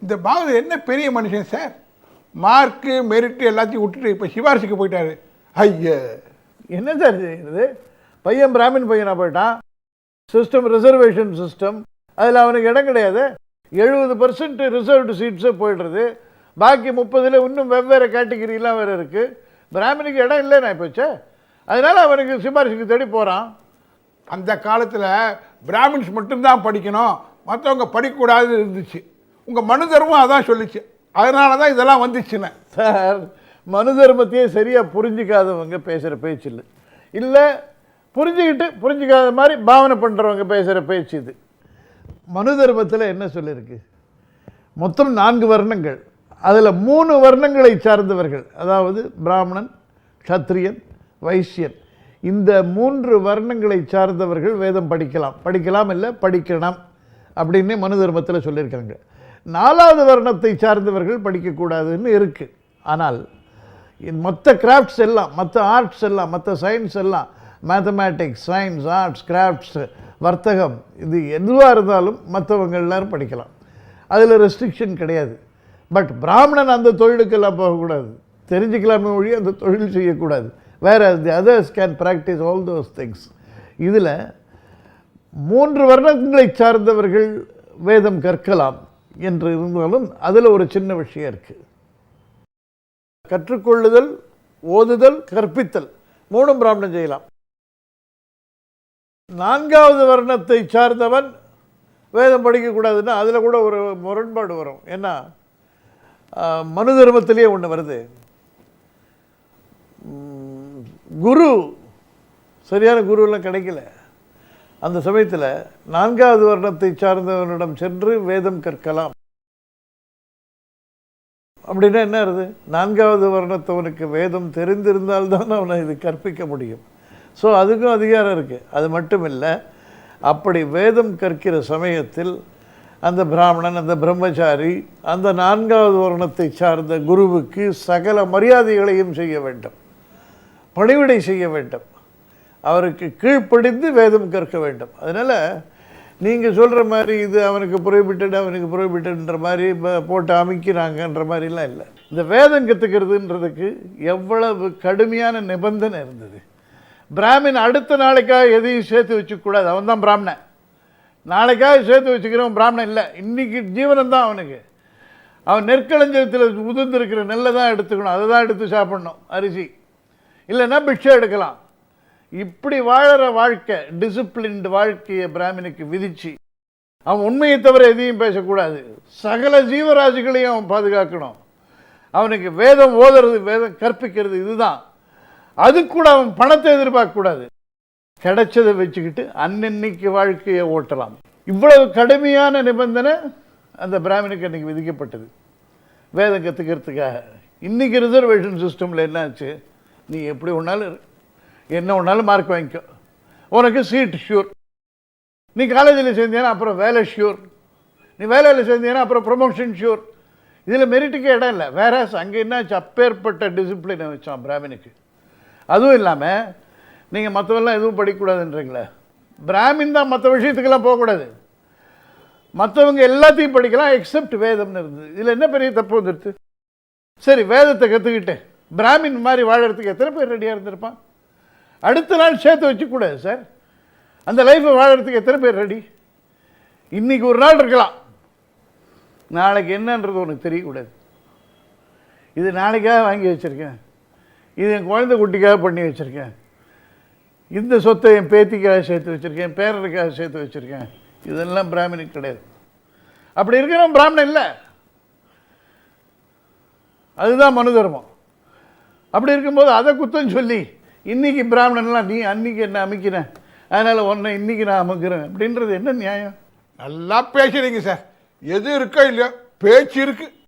இந்த பாரதி என்ன பெரிய மனுஷன் சார், மார்க்கு மெரிட்டு எல்லாத்தையும் விட்டுட்டு இப்போ சிபாரிசுக்கு போயிட்டாரு. ஐயா என்ன சார் இது? பையன் பிராமின் பையனாக போயிட்டான். சிஸ்டம் ரிசர்வேஷன் சிஸ்டம், அதில் அவனுக்கு இடம் கிடையாது. 70% ரிசர்வ்டு சீட்ஸே போய்டுறது. பாக்கி 30 இன்னும் வெவ்வேறு கேட்டகிரிலாம் வேறு இருக்குது. பிராமினுக்கு இடம் இல்லைன்னு ஆயிப்போச்சே. அதனால் அவனுக்கு சிபாரிசுக்கு தேடி போகிறான். அந்த காலத்தில் பிராமின்ஸ் மட்டும்தான் படிக்கணும், மற்றவங்க படிக்கக்கூடாது இருந்துச்சு. உங்கள் மனு தர்மம் அதான் சொல்லிச்சு. அதனால தான் இதெல்லாம் வந்துச்சுன்னு. சார், மனு தர்மத்தையே சரியாக புரிஞ்சிக்காதவங்க பேசுகிற பேச்சு இல்லை. இல்லை புரிஞ்சுக்கிட்டு புரிஞ்சிக்காத மாதிரி பாவனை பண்ணுறவங்க பேசுகிற பேச்சு இது. மனு தர்மத்தில் என்ன சொல்லியிருக்கு? மொத்தம் 4 வர்ணங்கள். அதில் 3 வர்ணங்களை சார்ந்தவர்கள், அதாவது பிராமணன், க்ஷத்ரியன், வைசியன், இந்த 3 வர்ணங்களை சார்ந்தவர்கள் வேதம் படிக்கலாம் இல்லை படிக்கணும் அப்படின்னு மனு தர்மத்தில் சொல்லியிருக்காங்க. 4வது வர்ணத்தை சார்ந்தவர்கள் படிக்கக்கூடாதுன்னு இருக்குது. ஆனால் மற்ற கிராஃப்ட்ஸ் எல்லாம், மற்ற ஆர்ட்ஸ் எல்லாம், மற்ற சயின்ஸ் எல்லாம், மேத்தமேட்டிக்ஸ், சயின்ஸ், ஆர்ட்ஸ், கிராஃப்ட்ஸ், வர்த்தகம், இது எதுவாக இருந்தாலும் மற்றவங்க எல்லோரும் படிக்கலாம். அதில் ரெஸ்ட்ரிக்ஷன் கிடையாது. பட் பிராமணன் அந்த தொழிலுக்கெல்லாம் போகக்கூடாது, தெரிஞ்சுக்கலாமே மொழி அந்த தொழில் செய்யக்கூடாது. வேறு the others can practice all those things. இதில் 3 வர்ணங்களை சார்ந்தவர்கள் வேதம் கற்கலாம் என்று இருந்தாலும் அதில் ஒரு சின்ன விஷயம் இருக்குது. கற்றுக்கொள்ளுதல், ஓதுதல், கற்பித்தல் 3 பிராமணன் செய்யலாம். 4வது வர்ணத்தை சார்ந்தவன் வேதம் படிக்கக்கூடாதுன்னா அதில் கூட ஒரு முரண்பாடு வரும். ஏன்னா மனு தர்மத்திலேயே ஒன்று வருது. குரு, சரியான குருவெல்லாம் கிடைக்கல. அந்த சமயத்தில் 4வது வர்ணத்தை சார்ந்தவனிடம் சென்று வேதம் கற்கலாம் அப்படின்னா என்ன வருது? 4வது வர்ணத்தவனுக்கு வேதம் தெரிந்திருந்தால்தான் அவனை இது கற்பிக்க முடியும். ஸோ அதுக்கும் அதிகாரம் இருக்குது. அது மட்டும் இல்லை, அப்படி வேதம் கற்கிற சமயத்தில் அந்த பிராமணன், அந்த பிரம்மச்சாரி, அந்த 4வது வர்ணத்தை சார்ந்த குருவுக்கு சகல மரியாதைகளையும் செய்ய வேண்டும், பணிவிடை செய்ய வேண்டும், அவருக்கு கீழ்ப்படிந்து வேதம் கற்க வேண்டும். அதனால் நீங்கள் சொல்கிற மாதிரி இது அவனுக்கு புரோஹிபிட்டட்ன்ற மாதிரி போட்டு அமைக்கிறாங்கன்ற மாதிரிலாம் இல்லை. இந்த வேதம் கற்றுக்கிறதுன்றதுக்கு எவ்வளவு கடுமையான நிபந்தனை இருந்தது. பிராமின் அடுத்த நாளைக்காக எதையும் சேர்த்து வச்சுக்கூடாது. அவன் தான் பிராமணன். நாளைக்காக சேர்த்து வச்சுக்கிறவன் பிராமணன் இல்லை. இன்றைக்கி ஜீவனம் தான் அவனுக்கு. அவன் நெற்களஞ்சத்தில் உதிர்ந்திருக்கிற நெல்லை தான் எடுத்துக்கணும், அதை தான் எடுத்து சாப்பிட்ணும், அரிசி இல்லைன்னா பிக்ஷை எடுக்கலாம். இப்படி வாழற வாழ்க்கை, டிசிப்ளின்டு வாழ்க்கையை பிராமனுக்கு விதிச்சு அவன் உண்மையை தவிர எதையும் பேசக்கூடாது. சகல ஜீவராசிகளையும் அவன் பாதுகாக்கணும். அவனுக்கு வேதம் ஓதுறது, வேதம் கற்பிக்கிறது, இதுதான். அது கூட அவன் பணத்தை எதிர்பார்க்கக்கூடாது. கிடைச்சதை வச்சுக்கிட்டு அன்னன்னைக்கு வாழ்க்கையை ஓட்டலாம். இவ்வளவு கடுமையான நிபந்தனை அந்த பிராமனுக்கு அன்றைக்கி விதிக்கப்பட்டது வேதம் கற்றுக்கிறதுக்காக. இன்றைக்கி ரிசர்வேஷன் சிஸ்டமில் என்னாச்சு? நீ எப்படி ஒன்றாலும் என்ன ஒன்றாலும் மார்க் வாங்கிக்கோ, உனக்கு சீட் ஷூர். நீ காலேஜில் சேர்ந்தீங்கன்னா அப்புறம் வேலை ஷூர், நீ வேலையில் சேர்ந்தீங்கன்னா அப்புறம் ப்ரொமோஷன் ஷூர். இதில் மெரிட்டுக்கே இடம் இல்லை. வேற அங்கே என்னாச்சு? அப்பேற்பட்ட டிசிப்ளினை வச்சான் பிராமினுக்கு. அதுவும் இல்லாமல் நீங்கள் மற்றவெல்லாம் எதுவும் படிக்கக்கூடாதுன்றீங்களே, பிராமின் தான் மற்ற விஷயத்துக்கெல்லாம் போகக்கூடாது, மற்றவங்க எல்லாத்தையும் படிக்கலாம் எக்ஸப்ட் வேதம்னு இருந்தது. இதில் என்ன பெரிய தப்பு வந்துடுது? சரி, வேதத்தை கற்றுக்கிட்டேன், பிராமின் மாதிரி வாழறதுக்கு எத்தனை பேர் ரெடியாக இருந்திருப்பான்? அடுத்த நாள் சேர்த்து வச்சுக்கூடாது சார். அந்த லைஃப்பை வாழறதுக்கு எத்தனை பேர் ரெடி? இன்றைக்கி ஒரு நாள் இருக்கலாம், நாளைக்கு என்னன்றது உனக்கு தெரியக்கூடாது. இது நாளைக்காக வாங்கி வச்சுருக்கேன், இது என் குழந்தை குட்டிக்காக பண்ணி வச்சுருக்கேன், இந்த சொத்தை என் பேத்திக்காக சேர்த்து வச்சுருக்கேன், பேரனுக்காக சேர்த்து வச்சுருக்கேன், இதெல்லாம் பிராமணுக்கு கிடையாது. அப்படி இருக்கிறவன் பிராமணன் இல்லை. அதுதான் மனு தர்மம். அப்படி இருக்கும்போது அதை குத்தம் சொல்லி இன்றைக்கி பிராமணன்லாம் நீ அன்றைக்கி என்ன அமைக்கிறேன், அதனால் ஒன்றை இன்றைக்கி நான் அமைக்கிறேன் அப்படின்றது என்ன நியாயம்? நல்லா பேசுகிறீங்க சார். எது இருக்கோ இல்லையோ பேச்சு இருக்குது.